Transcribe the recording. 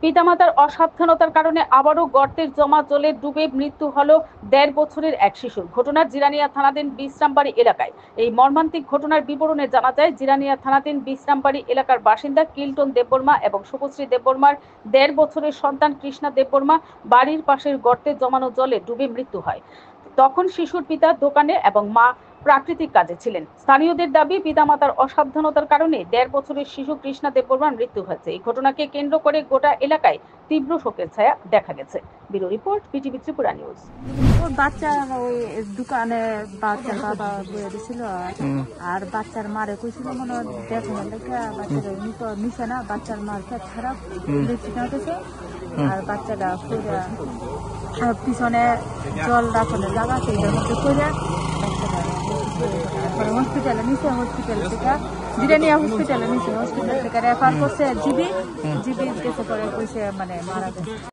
পিতামাতার অসাবধানতার কারণে আবারও গর্তের জমা জলে ডুবে মৃত্যু হলো ১.৫ বছরের এক শিশুর। ঘটনার জিরানিয়া থানাধীন বিশ্রামবাড়ি এলাকায়। এই মর্মান্তিক ঘটনার বিবরণে জানা যায়, জিরানিয়া থানাধীন বিশ্রামবাড়ি এলাকার বাসিন্দা কিল্টন দেববর্মা এবং শুভশ্রী দেববর্মার ১.৫ বছরের সন্তান কৃষ্ণা দেববর্মা বাড়ির পাশের গর্তে জমানো জলে ডুবে মৃত্যু হয়। তখন শিশুর পিতা দোকানে এবং মা প্রাকৃতিক কাজে ছিলেন। স্থানীয়দের দাবি, পিতামাতার অসাবধানতার কারণে ১.৫ বছরের শিশু কৃষ্ণা দেববর্মার মৃত্যু হয়েছে। এই ঘটনাকে কেন্দ্র করে গোটা এলাকায় তীব্র শোকের ছায়া দেখা গেছে। Bureau report, PTV Tripura news. ওর বাচ্চা ওই দোকানে বাচ্চার বাবা বয়ে দিছিল আর বাচ্চার মারে কইছিল মনে দেখো লেখা বাচ্চার মিশে না, বাচ্চার মার খেত খারাপ দেখছে আর বাচ্চাটা পিছনে জল রাখলে জায়গা সেইটার মধ্যে করে হসপিটালে নিচে, হসপিটাল থেকে জিরানিয়া হসপিটালে নিচে, হসপিটাল থেকে রেফার করছে জিবি গেছে করে কইছে মানে মারা গেছে।